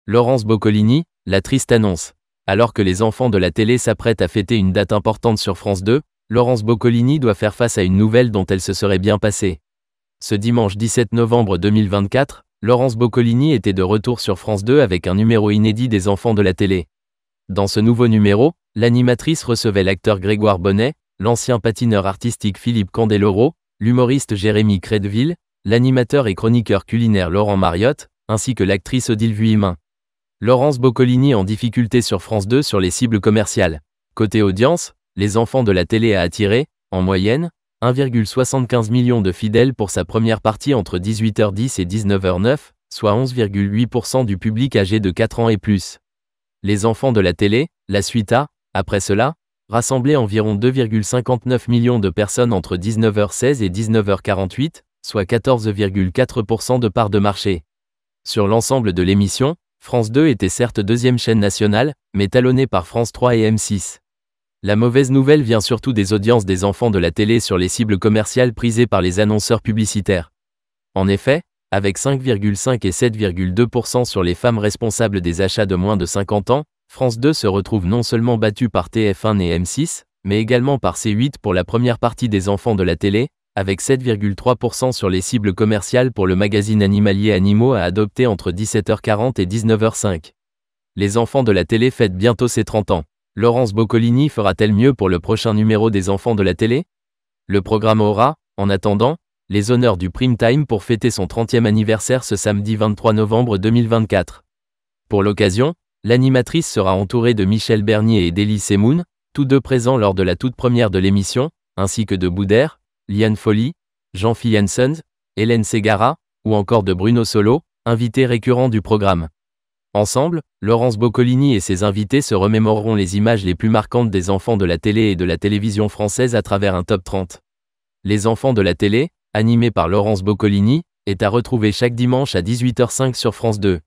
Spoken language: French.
Laurence Boccolini, la triste annonce. Alors que les enfants de la télé s'apprêtent à fêter une date importante sur France 2, Laurence Boccolini doit faire face à une nouvelle dont elle se serait bien passée. Ce dimanche 17 novembre 2024, Laurence Boccolini était de retour sur France 2 avec un numéro inédit des enfants de la télé. Dans ce nouveau numéro, l'animatrice recevait l'acteur Grégoire Bonnet, l'ancien patineur artistique Philippe Candeloro, l'humoriste Jérémy Crédville, l'animateur et chroniqueur culinaire Laurent Mariotte, ainsi que l'actrice Odile Vuillemin. Laurence Boccolini en difficulté sur France 2 sur les cibles commerciales. Côté audience, les enfants de la télé a attiré, en moyenne, 1,75 million de fidèles pour sa première partie entre 18h10 et 19h09, soit 11,8% du public âgé de 4 ans et plus. Les enfants de la télé, la suite a, après cela, rassemblé environ 2,59 millions de personnes entre 19h16 et 19h48, soit 14,4% de part de marché. Sur l'ensemble de l'émission, France 2 était certes deuxième chaîne nationale, mais talonnée par France 3 et M6. La mauvaise nouvelle vient surtout des audiences des enfants de la télé sur les cibles commerciales prisées par les annonceurs publicitaires. En effet, avec 5,5 et 7,2% sur les femmes responsables des achats de moins de 50 ans, France 2 se retrouve non seulement battue par TF1 et M6, mais également par C8 pour la première partie des enfants de la télé, avec 7,3% sur les cibles commerciales pour le magazine animalier Animaux à adopter entre 17h40 et 19h05. Les enfants de la télé fêtent bientôt ses 30 ans. Laurence Boccolini fera-t-elle mieux pour le prochain numéro des enfants de la télé? Le programme aura, en attendant, les honneurs du prime time pour fêter son 30e anniversaire ce samedi 23 novembre 2024. Pour l'occasion, l'animatrice sera entourée de Michel Bernier et d'Elie Semoun, tous deux présents lors de la toute première de l'émission, ainsi que de Boudère, Liane Folly, Jean-Philippe Janssens, Hélène Ségara, ou encore de Bruno Solo, invité récurrent du programme. Ensemble, Laurence Boccolini et ses invités se remémoreront les images les plus marquantes des enfants de la télé et de la télévision française à travers un top 30. Les enfants de la télé, animé par Laurence Boccolini, est à retrouver chaque dimanche à 18h05 sur France 2.